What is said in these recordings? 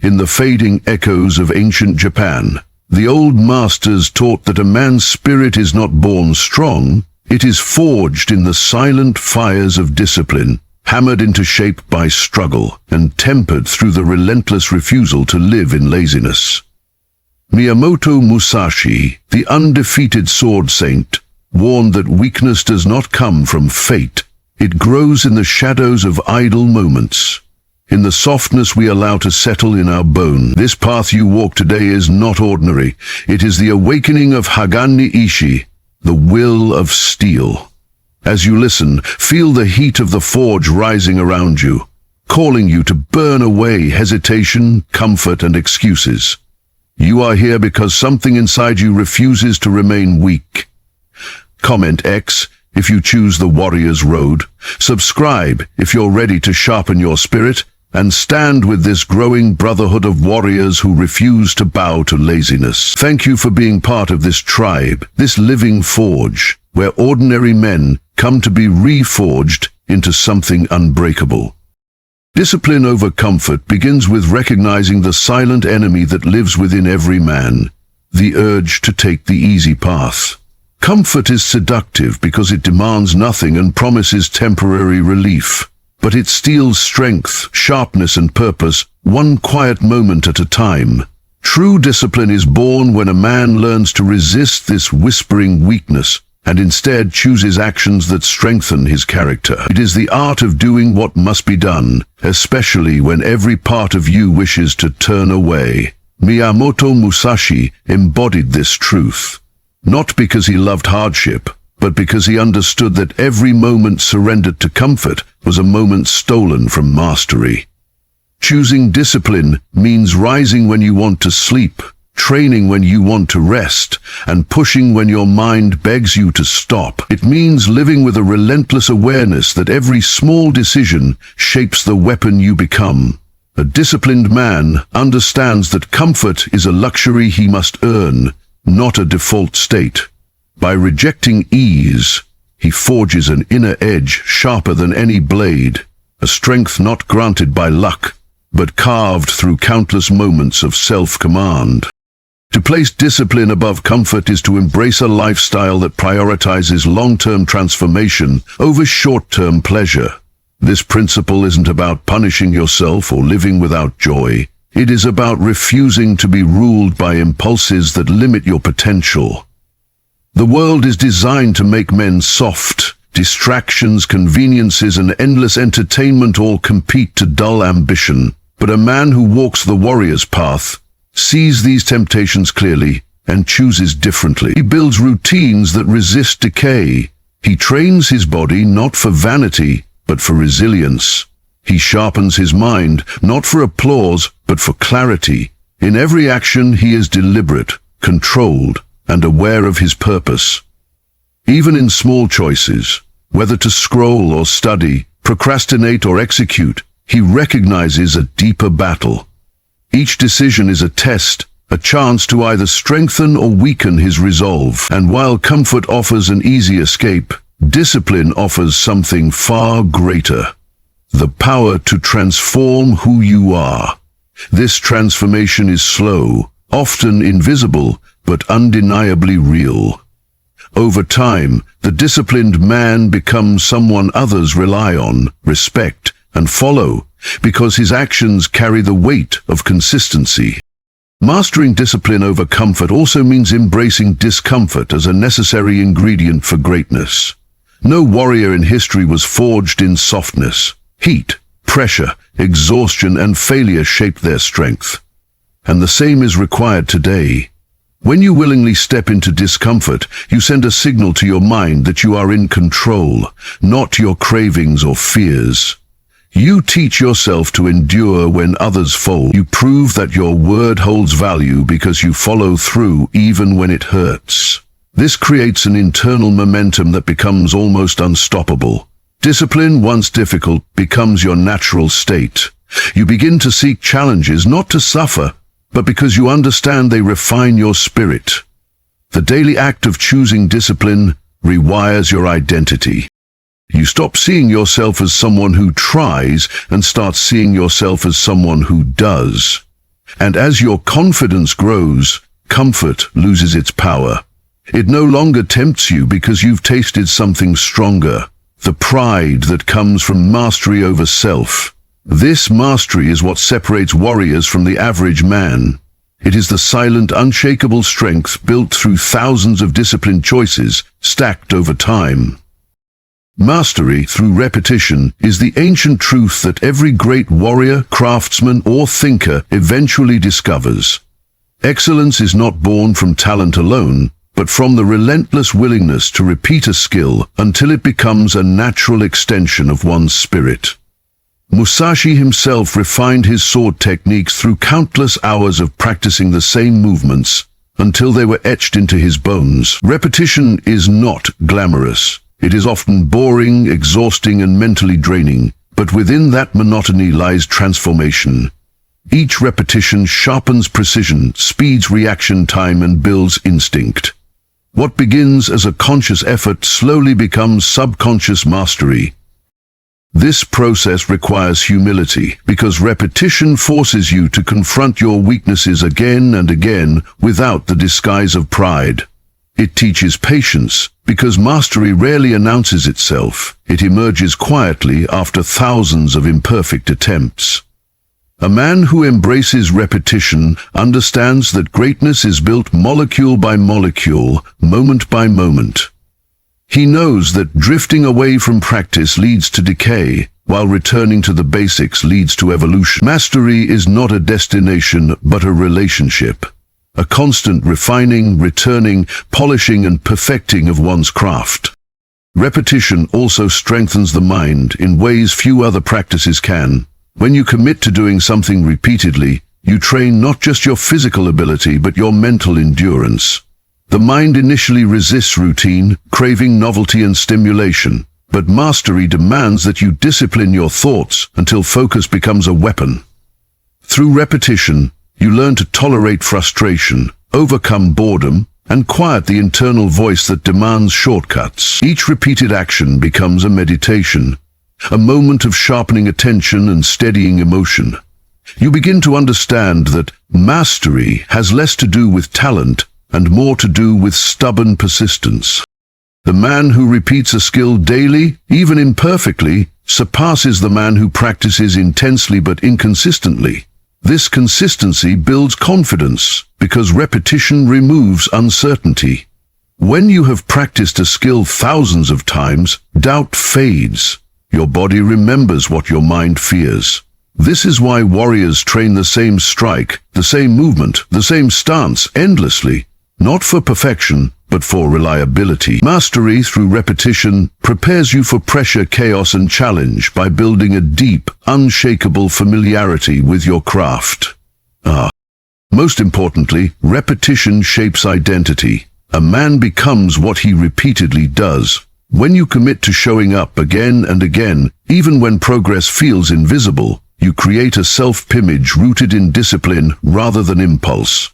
in the fading echoes of ancient Japan. The old masters taught that a man's spirit is not born strong, it is forged in the silent fires of discipline, hammered into shape by struggle, and tempered through the relentless refusal to live in laziness. Miyamoto Musashi, the undefeated sword saint, warned that weakness does not come from fate. It grows in the shadows of idle moments, in the softness we allow to settle in our bone. This path you walk today is not ordinary. It is the awakening of Hagane Ishi, the will of steel. As you listen, feel the heat of the forge rising around you, calling you to burn away hesitation, comfort, and excuses. You are here because something inside you refuses to remain weak. Comment X if you choose the warrior's road. Subscribe if you're ready to sharpen your spirit, and stand with this growing brotherhood of warriors who refuse to bow to laziness. Thank you for being part of this tribe, this living forge, where ordinary men come to be reforged into something unbreakable. Discipline over comfort begins with recognizing the silent enemy that lives within every man, the urge to take the easy path. Comfort is seductive because it demands nothing and promises temporary relief. But it steals strength, sharpness, and purpose, one quiet moment at a time. True discipline is born when a man learns to resist this whispering weakness and instead chooses actions that strengthen his character. It is the art of doing what must be done, especially when every part of you wishes to turn away. Miyamoto Musashi embodied this truth, not because he loved hardship, but because he understood that every moment surrendered to comfort was a moment stolen from mastery. Choosing discipline means rising when you want to sleep, training when you want to rest, and pushing when your mind begs you to stop. It means living with a relentless awareness that every small decision shapes the weapon you become. A disciplined man understands that comfort is a luxury he must earn, not a default state. By rejecting ease, he forges an inner edge sharper than any blade, a strength not granted by luck, but carved through countless moments of self-command. To place discipline above comfort is to embrace a lifestyle that prioritizes long-term transformation over short-term pleasure. This principle isn't about punishing yourself or living without joy. It is about refusing to be ruled by impulses that limit your potential. The world is designed to make men soft. Distractions, conveniences, and endless entertainment all compete to dull ambition. But a man who walks the warrior's path sees these temptations clearly and chooses differently. He builds routines that resist decay. He trains his body not for vanity, but for resilience. He sharpens his mind not for applause, but for clarity. In every action he is deliberate, controlled, and aware of his purpose. Even in small choices, whether to scroll or study, procrastinate or execute, he recognizes a deeper battle. Each decision is a test, a chance to either strengthen or weaken his resolve. And while comfort offers an easy escape, discipline offers something far greater: the power to transform who you are. This transformation is slow, often invisible, but undeniably real. Over time, the disciplined man becomes someone others rely on, respect, and follow, because his actions carry the weight of consistency. Mastering discipline over comfort also means embracing discomfort as a necessary ingredient for greatness. No warrior in history was forged in softness. Heat, pressure, exhaustion, and failure shaped their strength. And the same is required today. When you willingly step into discomfort, you send a signal to your mind that you are in control, not your cravings or fears. You teach yourself to endure when others fold. You prove that your word holds value because you follow through even when it hurts. This creates an internal momentum that becomes almost unstoppable. Discipline, once difficult, becomes your natural state. You begin to seek challenges not to suffer, but because you understand they refine your spirit. The daily act of choosing discipline rewires your identity. You stop seeing yourself as someone who tries and start seeing yourself as someone who does. And as your confidence grows, comfort loses its power. It no longer tempts you because you've tasted something stronger, the pride that comes from mastery over self. This mastery is what separates warriors from the average man. It is the silent, unshakable strength built through thousands of disciplined choices, stacked over time. Mastery, through repetition, is the ancient truth that every great warrior, craftsman, or thinker eventually discovers. Excellence is not born from talent alone, but from the relentless willingness to repeat a skill until it becomes a natural extension of one's spirit. Musashi himself refined his sword techniques through countless hours of practicing the same movements until they were etched into his bones. Repetition is not glamorous. It is often boring, exhausting, and mentally draining, but within that monotony lies transformation. Each repetition sharpens precision, speeds reaction time, and builds instinct. What begins as a conscious effort slowly becomes subconscious mastery. This process requires humility, because repetition forces you to confront your weaknesses again and again without the disguise of pride. It teaches patience, because mastery rarely announces itself. It emerges quietly after thousands of imperfect attempts. A man who embraces repetition understands that greatness is built molecule by molecule, moment by moment. He knows that drifting away from practice leads to decay, while returning to the basics leads to evolution. Mastery is not a destination, but a relationship. A constant refining, returning, polishing, and perfecting of one's craft. Repetition also strengthens the mind in ways few other practices can. When you commit to doing something repeatedly, you train not just your physical ability, but your mental endurance. The mind initially resists routine, craving novelty and stimulation, but mastery demands that you discipline your thoughts until focus becomes a weapon. Through repetition, you learn to tolerate frustration, overcome boredom, and quiet the internal voice that demands shortcuts. Each repeated action becomes a meditation, a moment of sharpening attention and steadying emotion. You begin to understand that mastery has less to do with talent and more to do with stubborn persistence. The man who repeats a skill daily, even imperfectly, surpasses the man who practices intensely but inconsistently. This consistency builds confidence, because repetition removes uncertainty. When you have practiced a skill thousands of times, doubt fades. Your body remembers what your mind fears. This is why warriors train the same strike, the same movement, the same stance endlessly. Not for perfection, but for reliability. Mastery through repetition prepares you for pressure, chaos, and challenge by building a deep, unshakable familiarity with your craft. Most importantly, repetition shapes identity. A man becomes what he repeatedly does. When you commit to showing up again and again, even when progress feels invisible, you create a self-image rooted in discipline rather than impulse.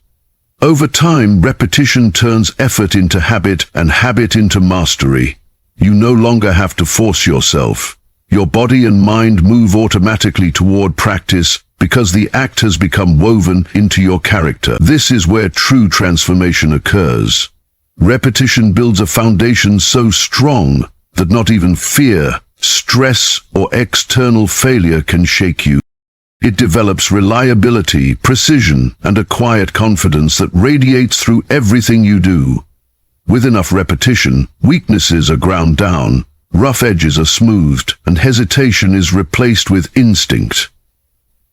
Over time, repetition turns effort into habit and habit into mastery. You no longer have to force yourself. Your body and mind move automatically toward practice because the act has become woven into your character. This is where true transformation occurs. Repetition builds a foundation so strong that not even fear, stress, or external failure can shake you. It develops reliability, precision, and a quiet confidence that radiates through everything you do. With enough repetition, weaknesses are ground down, rough edges are smoothed, and hesitation is replaced with instinct.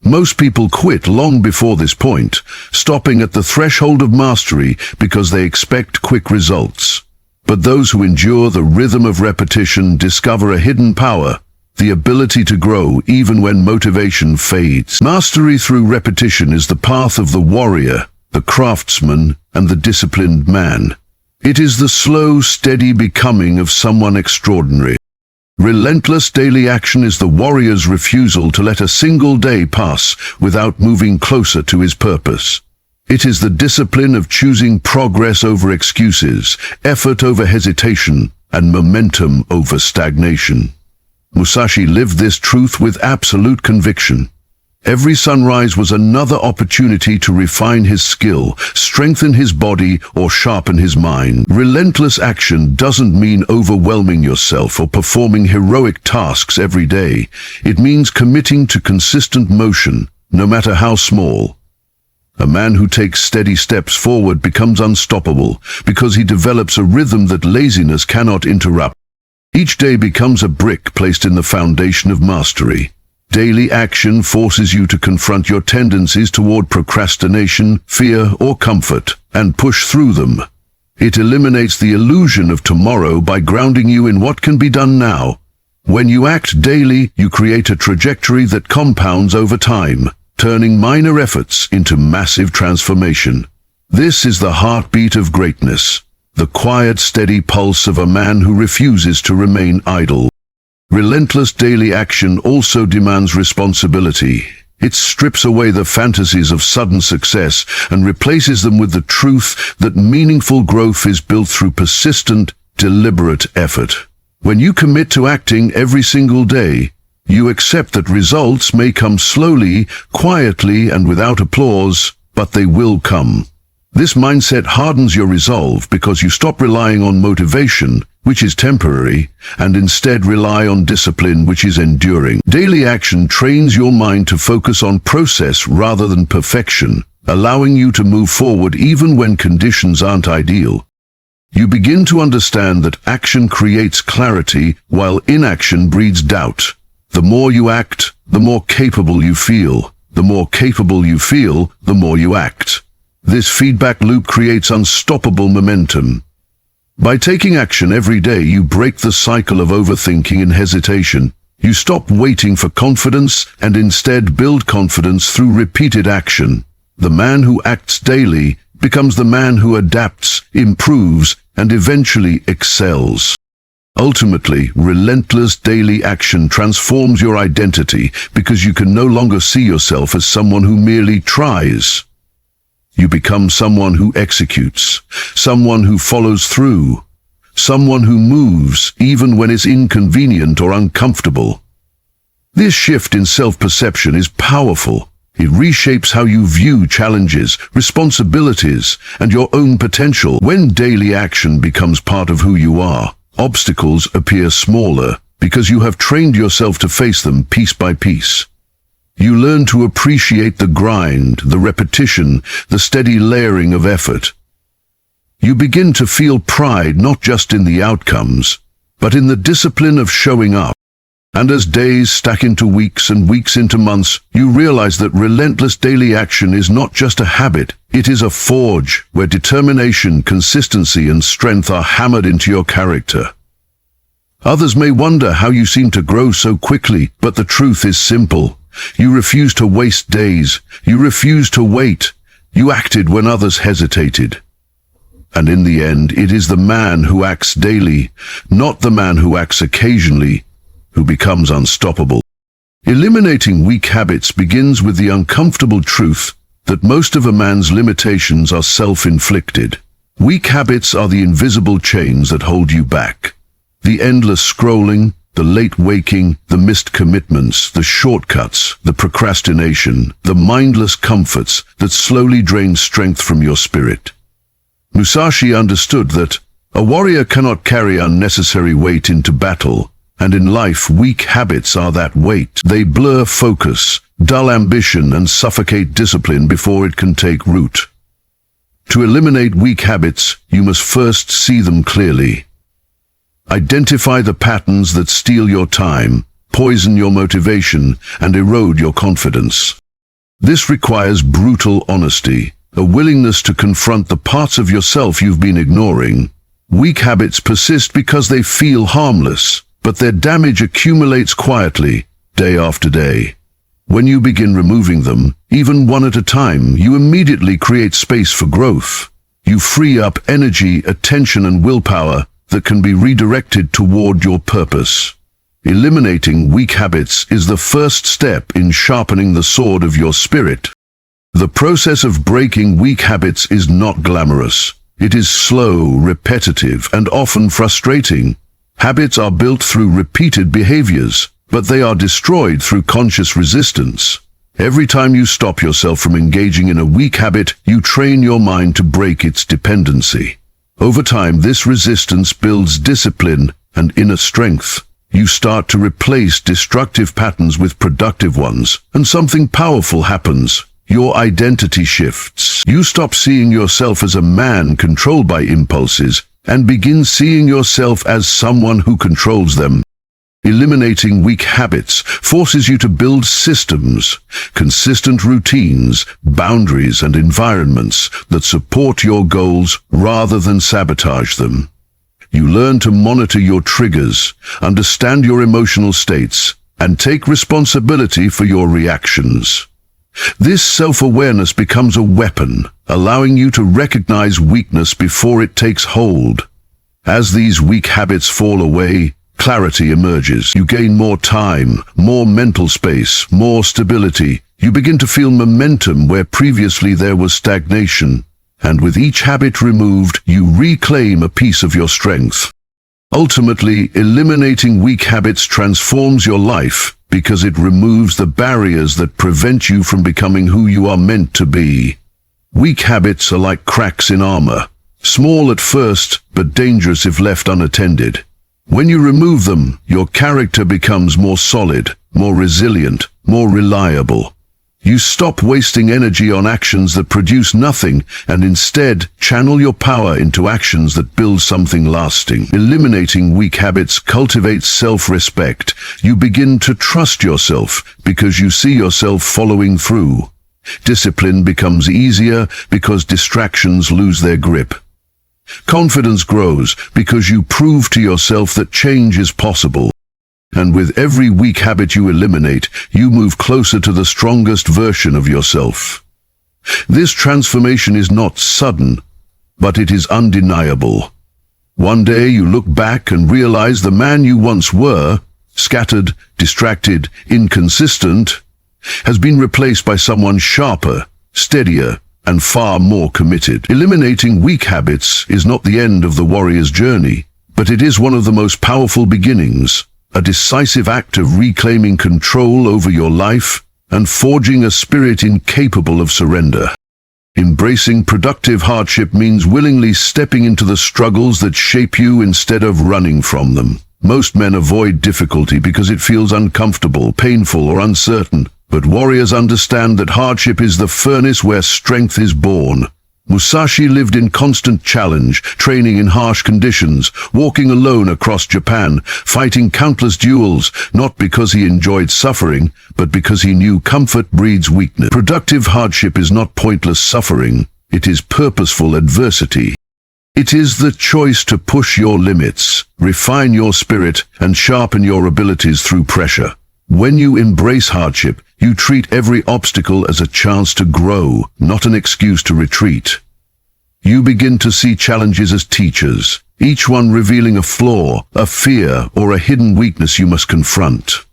Most people quit long before this point, stopping at the threshold of mastery because they expect quick results. But those who endure the rhythm of repetition discover a hidden power, the ability to grow even when motivation fades. Mastery through repetition is the path of the warrior, the craftsman, and the disciplined man. It is the slow, steady becoming of someone extraordinary. Relentless daily action is the warrior's refusal to let a single day pass without moving closer to his purpose. It is the discipline of choosing progress over excuses, effort over hesitation, and momentum over stagnation. Musashi lived this truth with absolute conviction. Every sunrise was another opportunity to refine his skill, strengthen his body, or sharpen his mind. Relentless action doesn't mean overwhelming yourself or performing heroic tasks every day. It means committing to consistent motion, no matter how small. A man who takes steady steps forward becomes unstoppable because he develops a rhythm that laziness cannot interrupt. Each day becomes a brick placed in the foundation of mastery. Daily action forces you to confront your tendencies toward procrastination, fear, or comfort, and push through them. It eliminates the illusion of tomorrow by grounding you in what can be done now. When you act daily, you create a trajectory that compounds over time, turning minor efforts into massive transformation. This is the heartbeat of greatness, the quiet, steady pulse of a man who refuses to remain idle. Relentless daily action also demands responsibility. It strips away the fantasies of sudden success and replaces them with the truth that meaningful growth is built through persistent, deliberate effort. When you commit to acting every single day, you accept that results may come slowly, quietly, and without applause, but they will come. This mindset hardens your resolve because you stop relying on motivation, which is temporary, and instead rely on discipline, which is enduring. Daily action trains your mind to focus on process rather than perfection, allowing you to move forward even when conditions aren't ideal. You begin to understand that action creates clarity while inaction breeds doubt. The more you act, the more capable you feel. The more capable you feel, the more you act. This feedback loop creates unstoppable momentum. By taking action every day, you break the cycle of overthinking and hesitation. You stop waiting for confidence and instead build confidence through repeated action. The man who acts daily becomes the man who adapts, improves, and eventually excels. Ultimately, relentless daily action transforms your identity because you can no longer see yourself as someone who merely tries. You become someone who executes, someone who follows through, someone who moves even when it's inconvenient or uncomfortable. This shift in self-perception is powerful. It reshapes how you view challenges, responsibilities, and your own potential. When daily action becomes part of who you are, obstacles appear smaller because you have trained yourself to face them piece by piece. You learn to appreciate the grind, the repetition, the steady layering of effort. You begin to feel pride not just in the outcomes, but in the discipline of showing up. And as days stack into weeks and weeks into months, you realize that relentless daily action is not just a habit, it is a forge where determination, consistency, and strength are hammered into your character. Others may wonder how you seem to grow so quickly, but the truth is simple. You refuse to waste days. You refuse to wait. You acted when others hesitated. And in the end, it is the man who acts daily, not the man who acts occasionally, who becomes unstoppable. Eliminating weak habits begins with the uncomfortable truth that most of a man's limitations are self-inflicted. Weak habits are the invisible chains that hold you back. The endless scrolling, the late waking, the missed commitments, the shortcuts, the procrastination, the mindless comforts that slowly drain strength from your spirit. Musashi understood that a warrior cannot carry unnecessary weight into battle, and in life weak habits are that weight. They blur focus, dull ambition, and suffocate discipline before it can take root. To eliminate weak habits, you must first see them clearly. Identify the patterns that steal your time, poison your motivation, and erode your confidence. This requires brutal honesty, a willingness to confront the parts of yourself you've been ignoring. Weak habits persist because they feel harmless, but their damage accumulates quietly, day after day. When you begin removing them, even one at a time, you immediately create space for growth. You free up energy, attention, and willpower that can be redirected toward your purpose. Eliminating weak habits is the first step in sharpening the sword of your spirit. The process of breaking weak habits is not glamorous. It is slow, repetitive, and often frustrating. Habits are built through repeated behaviors, but they are destroyed through conscious resistance. Every time you stop yourself from engaging in a weak habit, you train your mind to break its dependency. Over time, this resistance builds discipline and inner strength. You start to replace destructive patterns with productive ones, and something powerful happens. Your identity shifts. You stop seeing yourself as a man controlled by impulses and begin seeing yourself as someone who controls them. Eliminating weak habits forces you to build systems, consistent routines, boundaries, and environments that support your goals rather than sabotage them. You learn to monitor your triggers, understand your emotional states, and take responsibility for your reactions. This self-awareness becomes a weapon, allowing you to recognize weakness before it takes hold. As these weak habits fall away, clarity emerges. You gain more time, more mental space, more stability. You begin to feel momentum where previously there was stagnation. And with each habit removed, you reclaim a piece of your strength. Ultimately, eliminating weak habits transforms your life because it removes the barriers that prevent you from becoming who you are meant to be. Weak habits are like cracks in armor, small at first, but dangerous if left unattended. When you remove them, your character becomes more solid, more resilient, more reliable. You stop wasting energy on actions that produce nothing and instead channel your power into actions that build something lasting. Eliminating weak habits cultivates self-respect. You begin to trust yourself because you see yourself following through. Discipline becomes easier because distractions lose their grip. Confidence grows because you prove to yourself that change is possible. And with every weak habit you eliminate, you move closer to the strongest version of yourself. This transformation is not sudden, but it is undeniable. One day you look back and realize the man you once were, scattered, distracted, inconsistent, has been replaced by someone sharper, steadier, and far more committed. Eliminating weak habits is not the end of the warrior's journey, but it is one of the most powerful beginnings, a decisive act of reclaiming control over your life and forging a spirit incapable of surrender. Embracing productive hardship means willingly stepping into the struggles that shape you instead of running from them. Most men avoid difficulty because it feels uncomfortable, painful, or uncertain. But warriors understand that hardship is the furnace where strength is born. Musashi lived in constant challenge, training in harsh conditions, walking alone across Japan, fighting countless duels, not because he enjoyed suffering, but because he knew comfort breeds weakness. Productive hardship is not pointless suffering, it is purposeful adversity. It is the choice to push your limits, refine your spirit, and sharpen your abilities through pressure. When you embrace hardship, you treat every obstacle as a chance to grow, not an excuse to retreat. You begin to see challenges as teachers, each one revealing a flaw, a fear, or a hidden weakness you must confront.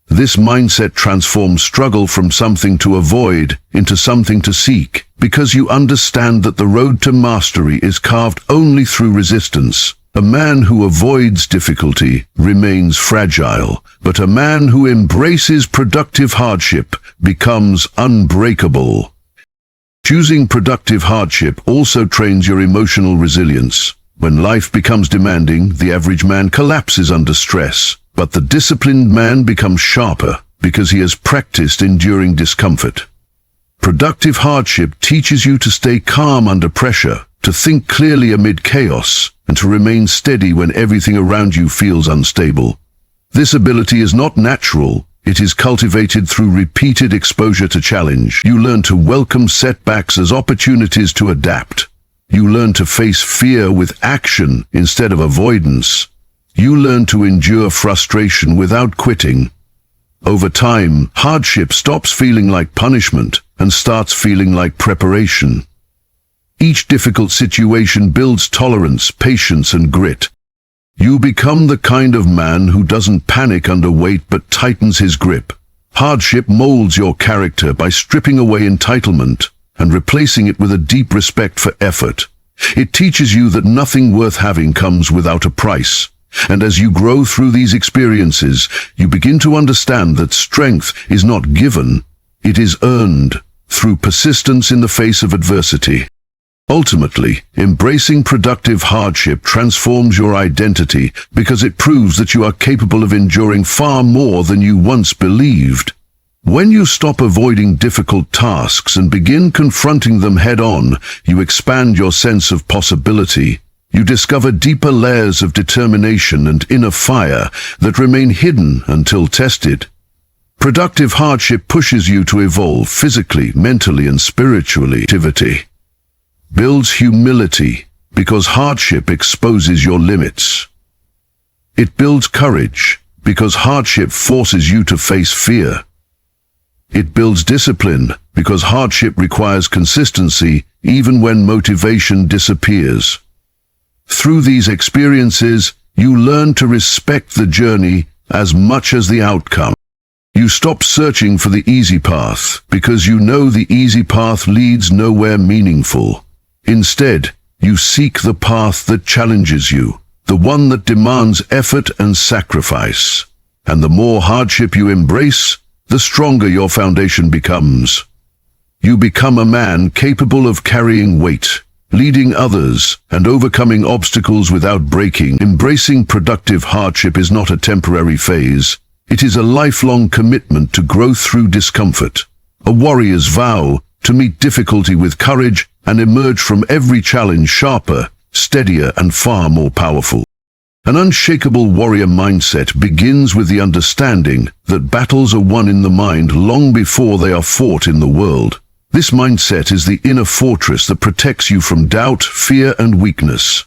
This mindset transforms struggle from something to avoid into something to seek, because you understand that the road to mastery is carved only through resistance. A man who avoids difficulty remains fragile, but a man who embraces productive hardship becomes unbreakable. Choosing productive hardship also trains your emotional resilience. When life becomes demanding, the average man collapses under stress, but the disciplined man becomes sharper because he has practiced enduring discomfort. Productive hardship teaches you to stay calm under pressure, to think clearly amid chaos, and to remain steady when everything around you feels unstable. This ability is not natural, it is cultivated through repeated exposure to challenge. You learn to welcome setbacks as opportunities to adapt. You learn to face fear with action instead of avoidance. You learn to endure frustration without quitting. Over time, hardship stops feeling like punishment and starts feeling like preparation. Each difficult situation builds tolerance, patience, and grit. You become the kind of man who doesn't panic under weight but tightens his grip. Hardship molds your character by stripping away entitlement and replacing it with a deep respect for effort. It teaches you that nothing worth having comes without a price. And as you grow through these experiences, you begin to understand that strength is not given, It is earned through persistence in the face of adversity. Ultimately, embracing productive hardship transforms your identity because it proves that you are capable of enduring far more than you once believed. When you stop avoiding difficult tasks and begin confronting them head-on, you expand your sense of possibility. You discover deeper layers of determination and inner fire that remain hidden until tested. Productive hardship pushes you to evolve physically, mentally, and spiritually. Activity builds humility because hardship exposes your limits. It builds courage because hardship forces you to face fear. It builds discipline because hardship requires consistency even when motivation disappears. Through these experiences, you learn to respect the journey as much as the outcome. You stop searching for the easy path because you know the easy path leads nowhere meaningful. Instead, you seek the path that challenges you, the one that demands effort and sacrifice. And the more hardship you embrace, the stronger your foundation becomes. You become a man capable of carrying weight, leading others, and overcoming obstacles without breaking. Embracing productive hardship is not a temporary phase. It is a lifelong commitment to grow through discomfort, a warrior's vow to meet difficulty with courage and emerge from every challenge sharper, steadier, and far more powerful. An unshakable warrior mindset begins with the understanding that battles are won in the mind long before they are fought in the world. This mindset is the inner fortress that protects you from doubt, fear, and weakness.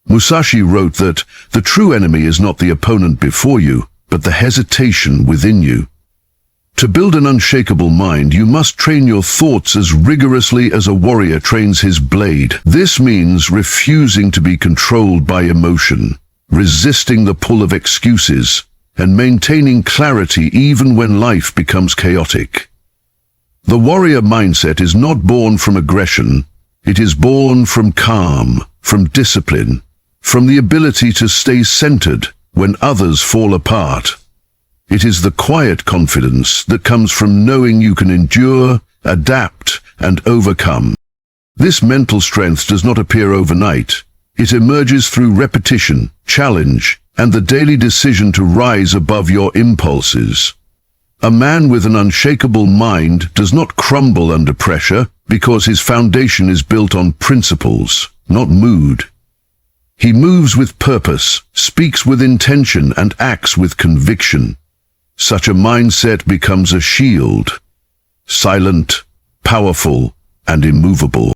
Musashi wrote that the true enemy is not the opponent before you, but the hesitation within you. To build an unshakable mind, you must train your thoughts as rigorously as a warrior trains his blade. This means refusing to be controlled by emotion, resisting the pull of excuses, and maintaining clarity even when life becomes chaotic. The warrior mindset is not born from aggression. It is born from calm, from discipline, from the ability to stay centered when others fall apart. It is the quiet confidence that comes from knowing you can endure, adapt, and overcome. This mental strength does not appear overnight. It emerges through repetition, challenge, and the daily decision to rise above your impulses. A man with an unshakable mind does not crumble under pressure because his foundation is built on principles, not mood. He moves with purpose, speaks with intention, and acts with conviction. Such a mindset becomes a shield, silent, powerful, and immovable.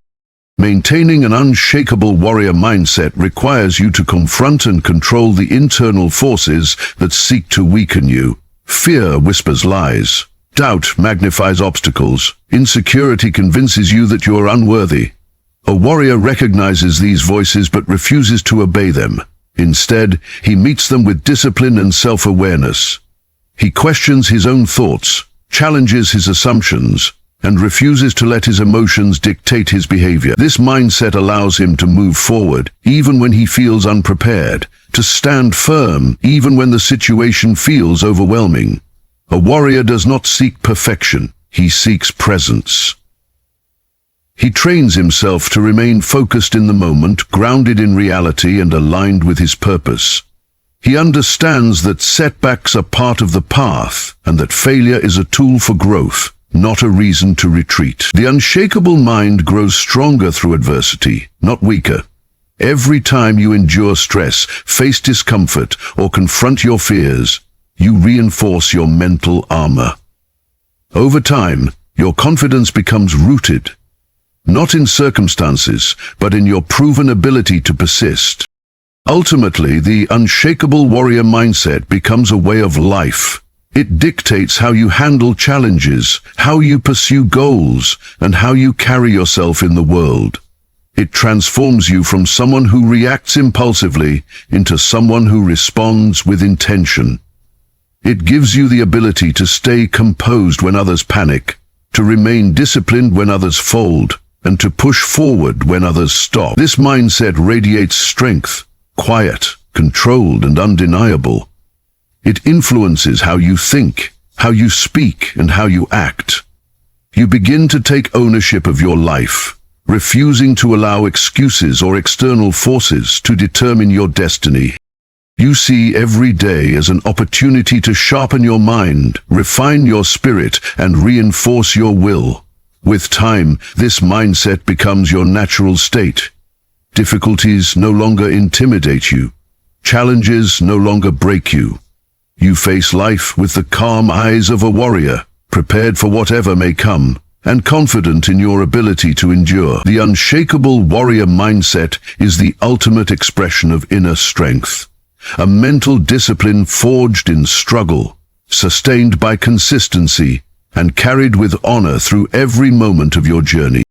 Maintaining an unshakable warrior mindset requires you to confront and control the internal forces that seek to weaken you. Fear whispers lies. Doubt magnifies obstacles. Insecurity convinces you that you are unworthy. A warrior recognizes these voices but refuses to obey them. Instead, he meets them with discipline and self-awareness. He questions his own thoughts, challenges his assumptions, and refuses to let his emotions dictate his behavior. This mindset allows him to move forward even when he feels unprepared, to stand firm even when the situation feels overwhelming. A warrior does not seek perfection, he seeks presence. He trains himself to remain focused in the moment, grounded in reality, and aligned with his purpose. He understands that setbacks are part of the path and that failure is a tool for growth, not a reason to retreat. The unshakable mind grows stronger through adversity, not weaker. Every time you endure stress, face discomfort, or confront your fears, you reinforce your mental armor. Over time, your confidence becomes rooted, not in circumstances, but in your proven ability to persist. Ultimately, the unshakable warrior mindset becomes a way of life. It dictates how you handle challenges, how you pursue goals, and how you carry yourself in the world. It transforms you from someone who reacts impulsively into someone who responds with intention. It gives you the ability to stay composed when others panic, to remain disciplined when others fold, and to push forward when others stop. This mindset radiates strength, quiet, controlled, and undeniable. It influences how you think, how you speak, and how you act. You begin to take ownership of your life, refusing to allow excuses or external forces to determine your destiny. You see every day as an opportunity to sharpen your mind, refine your spirit, and reinforce your will. With time, this mindset becomes your natural state. Difficulties no longer intimidate you. Challenges no longer break you. You face life with the calm eyes of a warrior, prepared for whatever may come, and confident in your ability to endure. The unshakable warrior mindset is the ultimate expression of inner strength. A mental discipline forged in struggle, sustained by consistency, and carried with honor through every moment of your journey.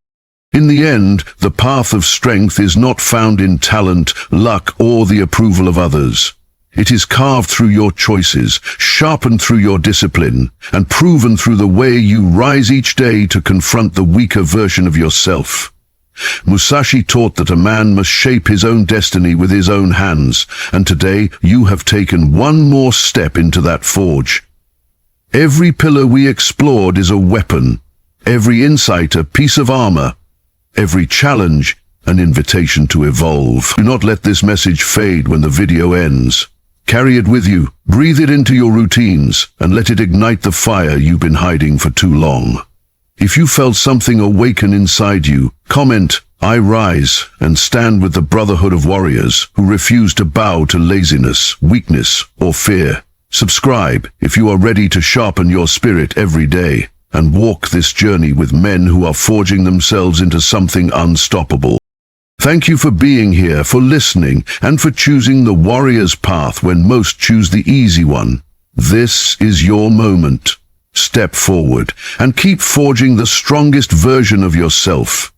In the end, the path of strength is not found in talent, luck, or the approval of others. It is carved through your choices, sharpened through your discipline, and proven through the way you rise each day to confront the weaker version of yourself. Musashi taught that a man must shape his own destiny with his own hands, and today you have taken one more step into that forge. Every pillar we explored is a weapon, every insight a piece of armor, every challenge an invitation to evolve. Do not let this message fade when the video ends. Carry it with you, breathe it into your routines, and let it ignite the fire you've been hiding for too long. If you felt something awaken inside you, comment, "I rise," and stand with the brotherhood of warriors who refuse to bow to laziness, weakness, or fear. Subscribe if you are ready to sharpen your spirit every day and walk this journey with men who are forging themselves into something unstoppable. Thank you for being here, for listening, and for choosing the warrior's path when most choose the easy one. This is your moment. Step forward and keep forging the strongest version of yourself.